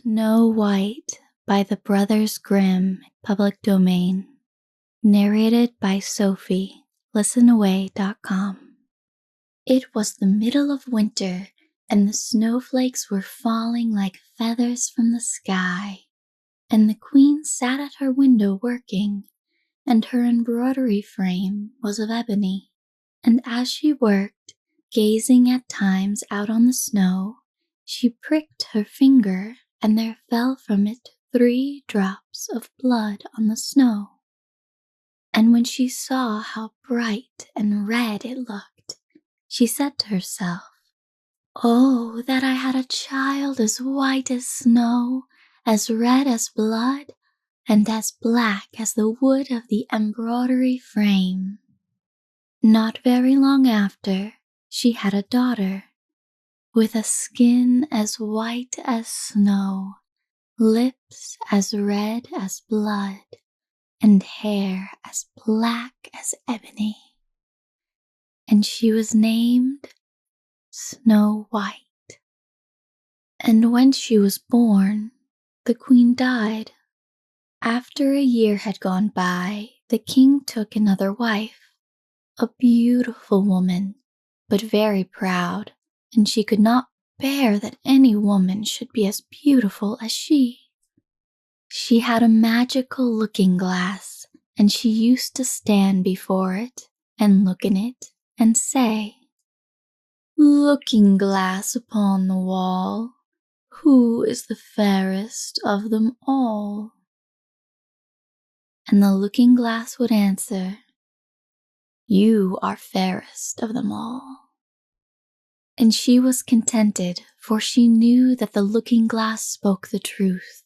Snow White by the Brothers Grimm, public domain. Narrated by Sophie, ListenAway.com. It was the middle of winter, and the snowflakes were falling like feathers from the sky. And the queen sat at her window working, and her embroidery frame was of ebony. And as she worked, gazing at times out on the snow, she pricked her finger, and there fell from it 3 drops of blood on the snow. And when she saw how bright and red it looked, she said to herself, "Oh, that I had a child as white as snow, as red as blood, and as black as the wood of the embroidery frame." Not very long after, she had a daughter, with a skin as white as snow, lips as red as blood, and hair as black as ebony. And she was named Snow White. And when she was born, the queen died. After a year had gone by, the king took another wife, a beautiful woman, but very proud, and she could not bear that any woman should be as beautiful as she. She had a magical looking glass, and she used to stand before it and look in it and say, "Looking glass upon the wall, who is the fairest of them all?" And the looking glass would answer, "You are fairest of them all." And she was contented, for she knew that the looking glass spoke the truth.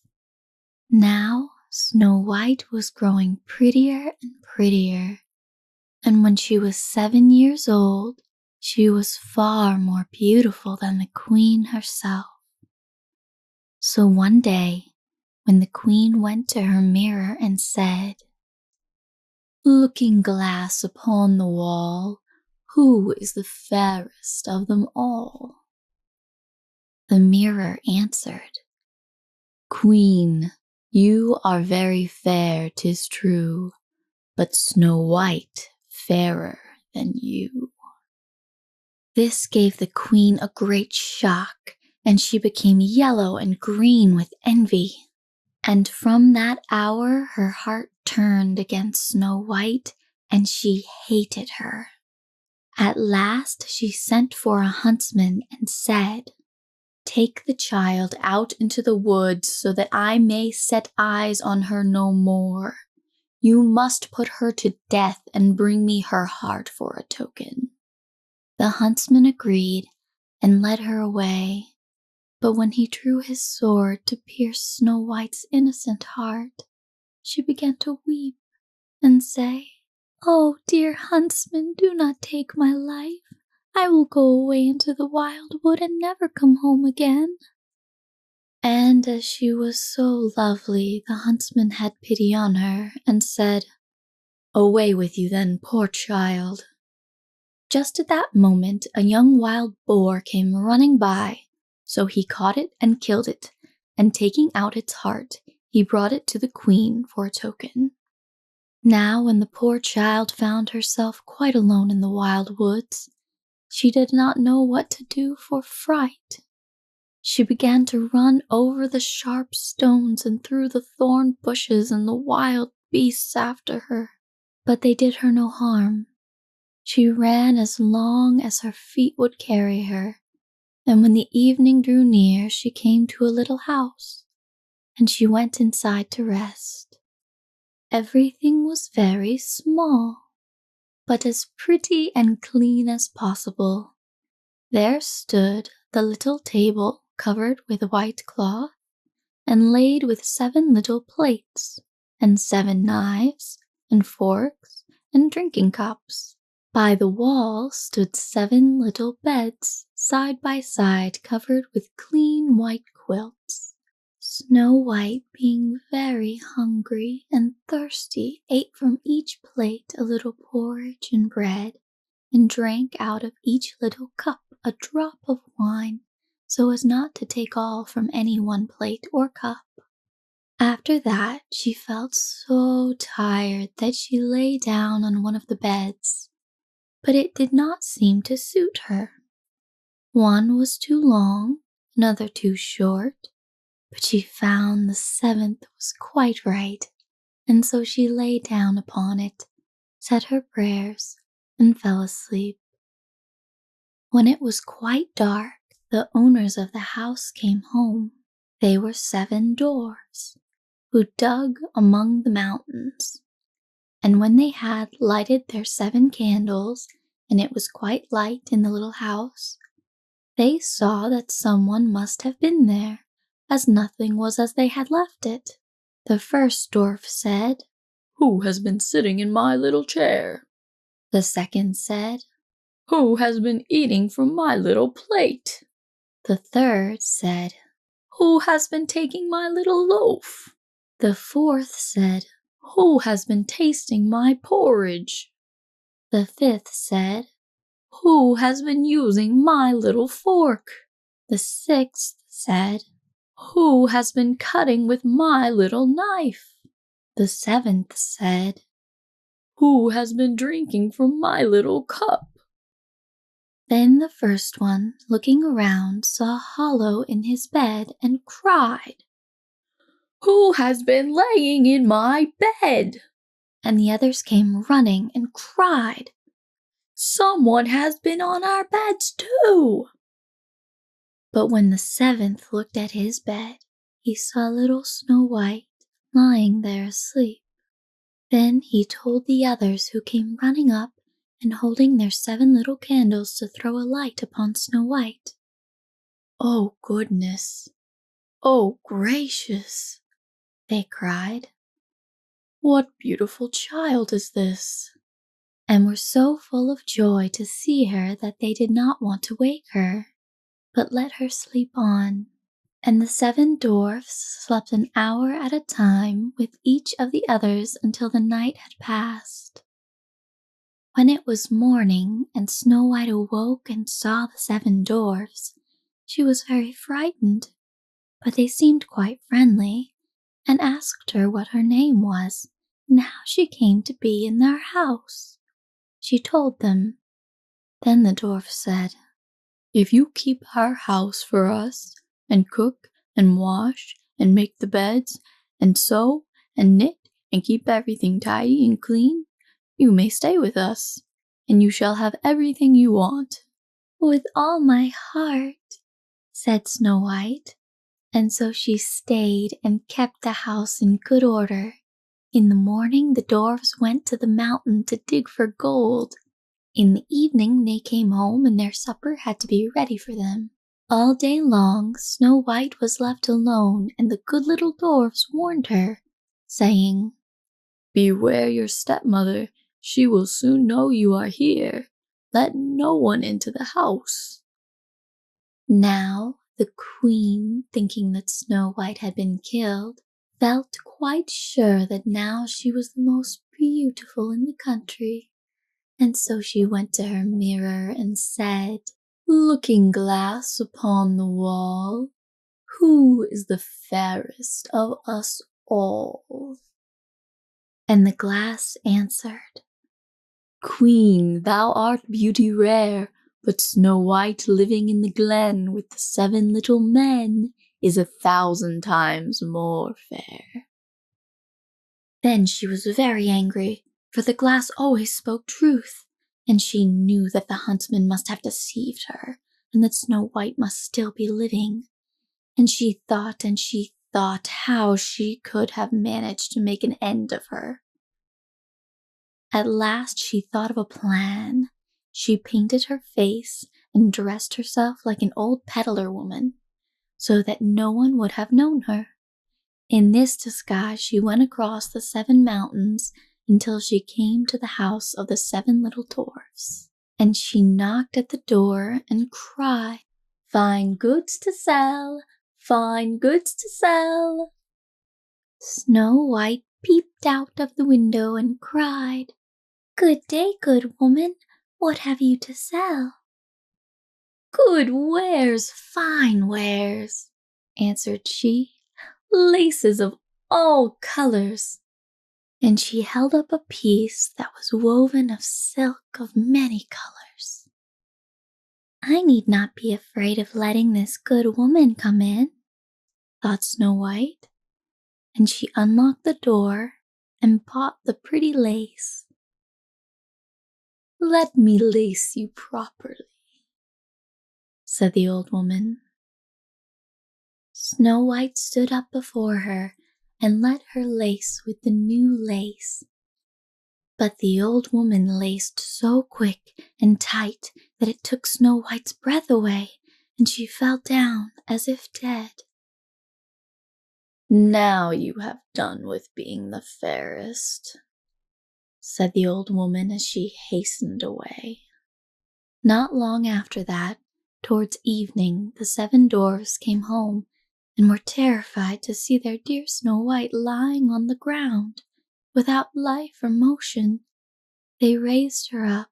Now Snow White was growing prettier and prettier, and when she was 7 years old, she was far more beautiful than the queen herself. So one day, when the queen went to her mirror and said, "Looking glass upon the wall, who is the fairest of them all?" the mirror answered, "Queen, you are very fair, 'tis true, but Snow White fairer than you." This gave the queen a great shock, and she became yellow and green with envy. And from that hour her heart turned against Snow White, and she hated her. At last she sent for a huntsman and said, "Take the child out into the woods so that I may set eyes on her no more. You must put her to death and bring me her heart for a token." The huntsman agreed and led her away, but when he drew his sword to pierce Snow White's innocent heart, she began to weep and say, "Oh, dear huntsman, do not take my life. I will go away into the wild wood and never come home again." And as she was so lovely, the huntsman had pity on her and said, "Away with you then, poor child." Just at that moment, a young wild boar came running by, so he caught it and killed it, and taking out its heart, he brought it to the queen for a token. Now, when the poor child found herself quite alone in the wild woods, she did not know what to do for fright. She began to run over the sharp stones and through the thorn bushes, and the wild beasts after her, but they did her no harm. She ran as long as her feet would carry her, and when the evening drew near, she came to a little house, and she went inside to rest. Everything was very small, but as pretty and clean as possible. There stood the little table covered with white cloth, and laid with 7 little plates, and 7 knives, and forks, and drinking cups. By the wall stood 7 little beds, side by side, covered with clean white quilts. Snow White, being very hungry and thirsty, ate from each plate a little porridge and bread, and drank out of each little cup a drop of wine, so as not to take all from any one plate or cup. After that, she felt so tired that she lay down on one of the beds, but it did not seem to suit her. One was too long, another too short, but she found the seventh was quite right, and so she lay down upon it, said her prayers, and fell asleep. When it was quite dark, the owners of the house came home. They were 7 dwarfs, who dug among the mountains. And when they had lighted their 7 candles, and it was quite light in the little house, they saw that someone must have been there, as nothing was as they had left it. The first dwarf said, "Who has been sitting in my little chair?" The second said, "Who has been eating from my little plate?" The third said, "Who has been taking my little loaf?" The fourth said, "Who has been tasting my porridge?" The fifth said, "Who has been using my little fork?" The sixth said, "Who has been cutting with my little knife?" The seventh said, "Who has been drinking from my little cup?" Then the first one, looking around, saw a hollow in his bed and cried, "Who has been laying in my bed?" And the others came running and cried, "Someone has been on our beds too." But when the seventh looked at his bed, he saw little Snow White lying there asleep. Then he told the others, who came running up and holding their 7 little candles to throw a light upon Snow White. "Oh goodness! Oh gracious!" they cried. "What beautiful child is this?" And were so full of joy to see her that they did not want to wake her, but let her sleep on. And the 7 dwarfs slept an hour at a time with each of the others until the night had passed. When it was morning and Snow White awoke and saw the 7 dwarfs, she was very frightened, but they seemed quite friendly, and asked her what her name was and how she came to be in their house. She told them. Then the dwarf said, "If you keep our house for us, and cook and wash and make the beds, and sew and knit and keep everything tidy and clean, you may stay with us, and you shall have everything you want." "With all my heart," said Snow White, and so she stayed and kept the house in good order. In the morning the dwarfs went to the mountain to dig for gold. In the evening they came home and their supper had to be ready for them. All day long Snow White was left alone, and the good little dwarfs warned her, saying, "Beware your stepmother, she will soon know you are here. Let no one into the house." Now the queen, thinking that Snow White had been killed, felt quite sure that now she was the most beautiful in the country, and so she went to her mirror and said, "Looking glass upon the wall, who is the fairest of us all?" And the glass answered, "Queen, thou art beauty rare, but Snow White living in the glen with the 7 little men is 1,000 times more fair." Then she was very angry, for the glass always spoke truth, and she knew that the huntsman must have deceived her, and that Snow White must still be living. And she thought how she could have managed to make an end of her. At last she thought of a plan. She painted her face and dressed herself like an old peddler woman, so that no one would have known her. In this disguise she went across the 7 mountains until she came to the house of the 7 little dwarfs. And she knocked at the door and cried, "Fine goods to sell, fine goods to sell." Snow White peeped out of the window and cried, "Good day, good woman, what have you to sell?" Good wares, fine wares, answered she, laces of all colors. And she held up a piece that was woven of silk of many colors. I need not be afraid of letting this good woman come in, thought Snow White, and she unlocked the door and bought the pretty lace. Let me lace you properly, said the old woman. Snow White stood up before her and let her lace with the new lace. But the old woman laced so quick and tight that it took Snow White's breath away, and she fell down as if dead. Now you have done with being the fairest, said the old woman as she hastened away. Not long after that, towards evening, the 7 dwarfs came home and were terrified to see their dear Snow White lying on the ground, without life or motion. They raised her up,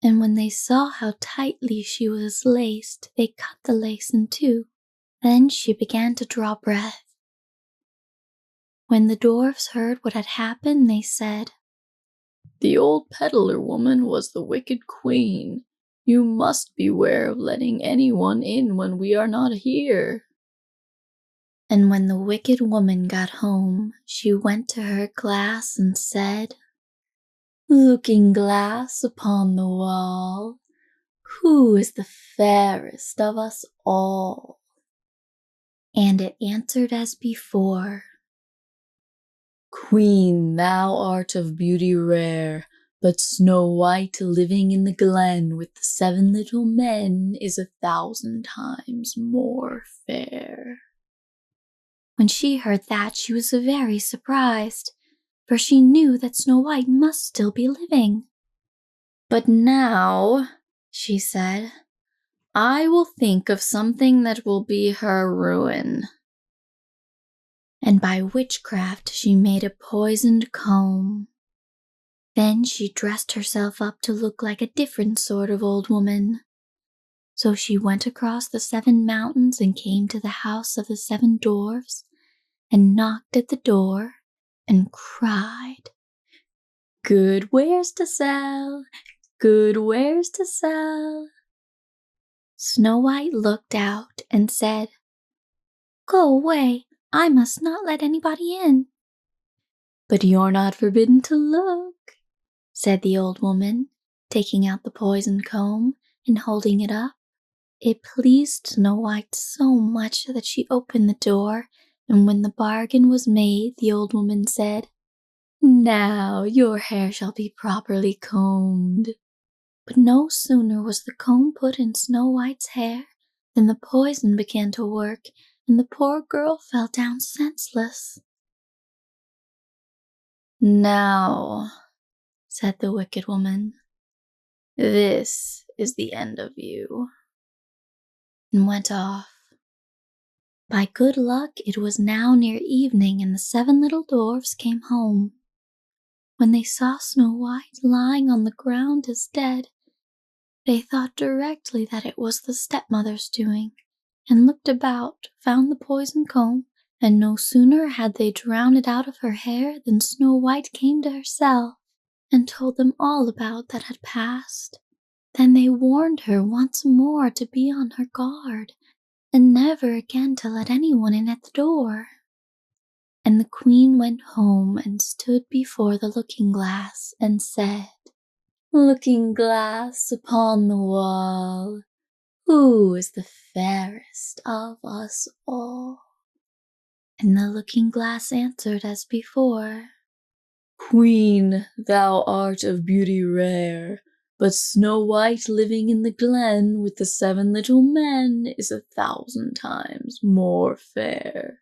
and when they saw how tightly she was laced, they cut the lace in two. Then she began to draw breath. When the dwarfs heard what had happened, they said, The old peddler woman was the wicked queen. You must beware of letting anyone in when we are not here. And when the wicked woman got home, she went to her glass and said, Looking glass upon the wall, who is the fairest of us all? And it answered as before, Queen, thou art of beauty rare, but Snow White living in the glen with the 7 little men is 1,000 times more fair. When she heard that, she was very surprised, for she knew that Snow White must still be living. But now, she said, I will think of something that will be her ruin. And by witchcraft she made a poisoned comb. Then she dressed herself up to look like a different sort of old woman. So she went across the 7 mountains and came to the house of the 7 dwarfs, and knocked at the door and cried, Good wares to sell, good wares to sell. Snow White looked out and said, Go away, I must not let anybody in. But you're not forbidden to look, said the old woman, taking out the poisoned comb and holding it up. It pleased Snow White so much that she opened the door, and when the bargain was made, the old woman said, Now your hair shall be properly combed. But no sooner was the comb put in Snow White's hair than the poison began to work, and the poor girl fell down senseless. Now, said the wicked woman, this is the end of you, and went off. By good luck, it was now near evening, and the 7 little dwarfs came home. When they saw Snow White lying on the ground as dead, they thought directly that it was the stepmother's doing, and looked about, found the poisoned comb, and no sooner had they drowned it out of her hair than Snow White came to herself, and told them all about that had passed. Then they warned her once more to be on her guard, and never again to let anyone in at the door. And the queen went home and stood before the looking-glass and said, Looking-glass upon the wall, who is the fairest of us all? And the looking-glass answered as before, Queen, thou art of beauty rare, but Snow White living in the glen with the 7 little men is 1,000 times more fair.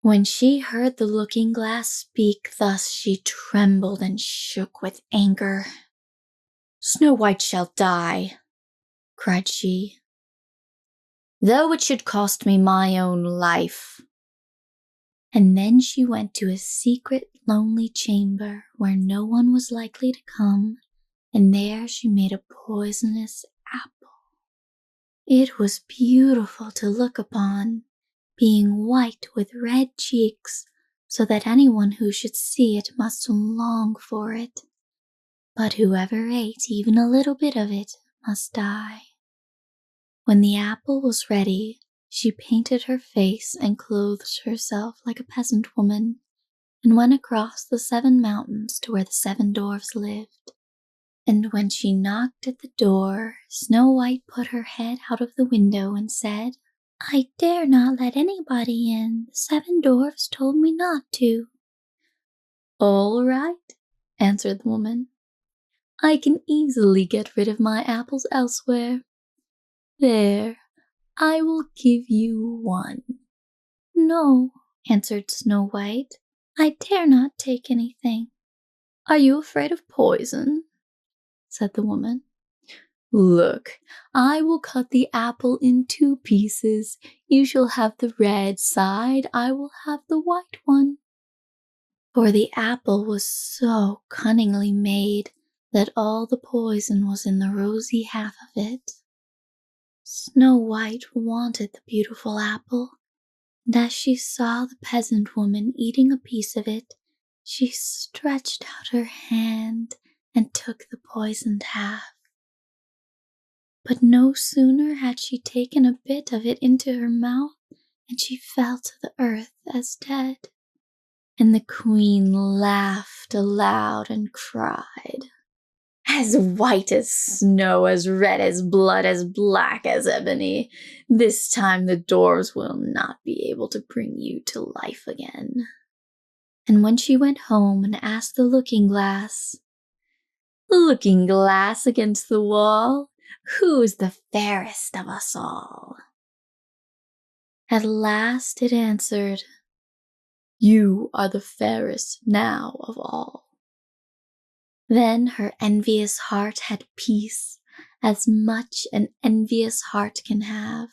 When she heard the looking-glass speak thus, she trembled and shook with anger. Snow White shall die, cried she, though it should cost me my own life. And then she went to a secret, lonely chamber where no one was likely to come, and there she made a poisonous apple. It was beautiful to look upon, being white with red cheeks, so that anyone who should see it must long for it. But whoever ate even a little bit of it must die. When the apple was ready, she painted her face and clothed herself like a peasant woman, and went across the 7 mountains to where the 7 dwarfs lived. And when she knocked at the door, Snow White put her head out of the window and said, "I dare not let anybody in. The 7 dwarfs told me not to." "All right," answered the woman. "I can easily get rid of my apples elsewhere. There, I will give you 1. "No," answered Snow White, "I dare not take anything." "Are you afraid of poison?" said the woman. "Look, I will cut the apple in 2 pieces. You shall have the red side, I will have the white one." For the apple was so cunningly made that all the poison was in the rosy half of it. Snow White wanted the beautiful apple, and as she saw the peasant woman eating a piece of it, she stretched out her hand and took the poisoned half. But no sooner had she taken a bit of it into her mouth than she fell to the earth as dead. And the queen laughed aloud and cried, "As white as snow, as red as blood, as black as ebony. This time the dwarves will not be able to bring you to life again." And when she went home and asked the looking-glass, "Looking glass against the wall, who's the fairest of us all?" At last it answered, "You are the fairest now of all." Then her envious heart had peace, as much an envious heart can have.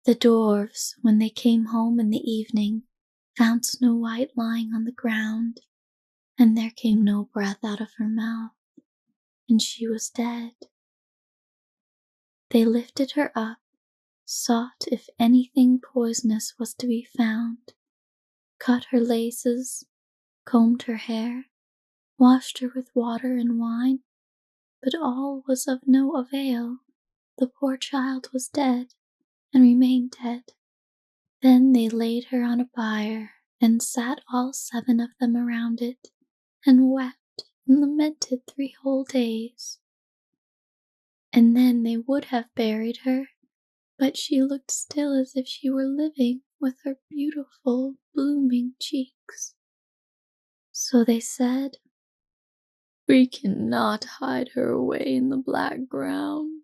The dwarfs, when they came home in the evening, found Snow White lying on the ground, and there came no breath out of her mouth, and she was dead. They lifted her up, sought if anything poisonous was to be found, cut her laces, combed her hair, washed her with water and wine, but all was of no avail. The poor child was dead, and remained dead. Then they laid her on a bier, and sat all 7 of them around it, and wept and lamented 3 whole days. And then they would have buried her, but she looked still as if she were living, with her beautiful blooming cheeks. So they said, "We cannot hide her away in the black ground."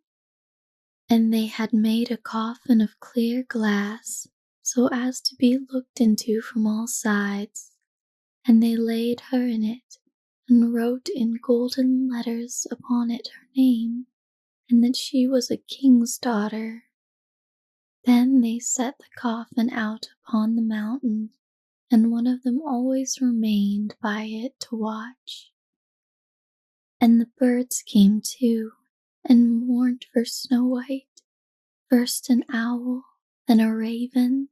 And they had made a coffin of clear glass, so as to be looked into from all sides, and they laid her in it, and wrote in golden letters upon it her name, and that she was a king's daughter. Then they set the coffin out upon the mountain, and one of them always remained by it to watch. And the birds came too, and mourned for Snow White, first an owl, then a raven,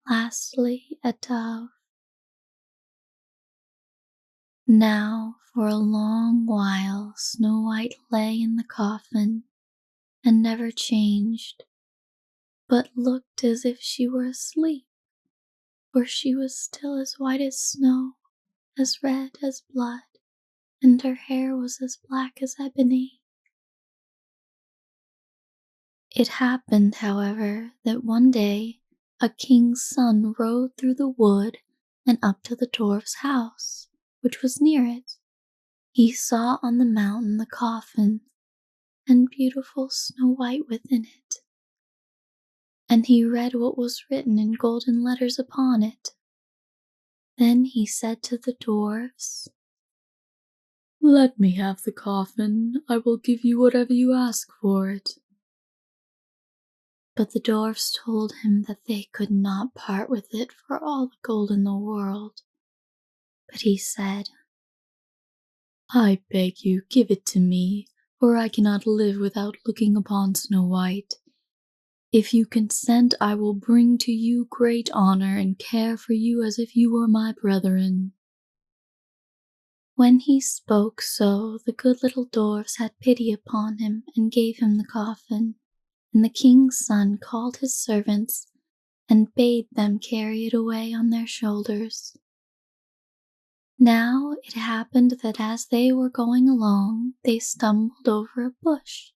lastly a dove. Now for a long while Snow White lay in the coffin, and never changed, but looked as if she were asleep, for she was still as white as snow, as red as blood, and her hair was as black as ebony. It happened, however, that one day a king's son rode through the wood and up to the dwarf's house, which was near it. He saw on the mountain the coffin, and beautiful Snow White within it. And he read what was written in golden letters upon it. Then he said to the dwarfs, "Let me have the coffin. I will give you whatever you ask for it." But the dwarfs told him that they could not part with it for all the gold in the world. But he said, "I beg you, give it to me, for I cannot live without looking upon Snow White. If you consent, I will bring to you great honor and care for you as if you were my brethren." When he spoke so, the good little dwarfs had pity upon him and gave him the coffin, and the king's son called his servants and bade them carry it away on their shoulders. Now it happened that as they were going along, they stumbled over a bush,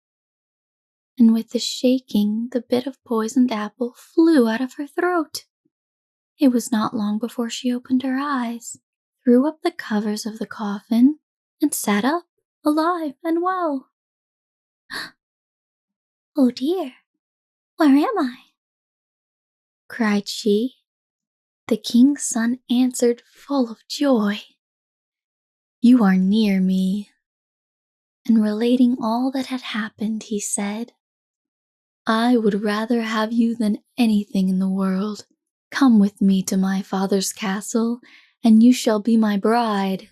and with the shaking, the bit of poisoned apple flew out of her throat. It was not long before she opened her eyes, threw up the covers of the coffin, and sat up, alive and well. "Oh dear, where am I?" cried she. The king's son answered, full of joy, "You are near me." And relating all that had happened, he said, "I would rather have you than anything in the world. Come with me to my father's castle, and you shall be my bride."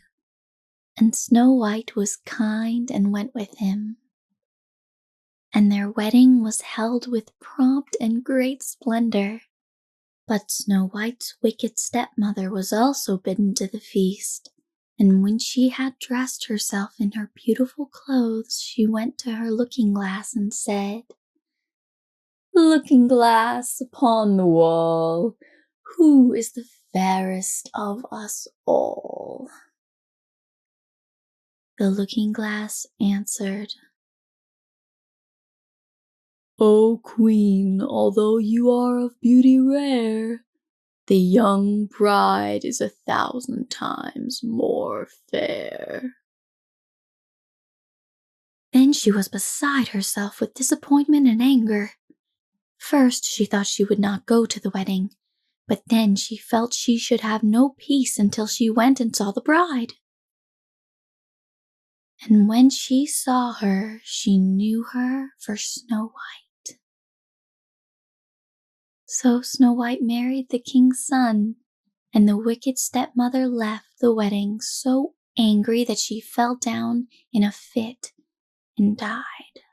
And Snow White was kind and went with him. And their wedding was held with pomp and great splendor. But Snow White's wicked stepmother was also bidden to the feast, and when she had dressed herself in her beautiful clothes, she went to her looking-glass and said, "Looking-glass upon the wall, who is the fairest of us all?" The looking-glass answered, "O Queen, although you are of beauty rare, the young bride is 1,000 times more fair." Then she was beside herself with disappointment and anger. First she thought she would not go to the wedding, but then she felt she should have no peace until she went and saw the bride. And when she saw her, she knew her for Snow White. So Snow White married the king's son, and the wicked stepmother left the wedding so angry that she fell down in a fit and died.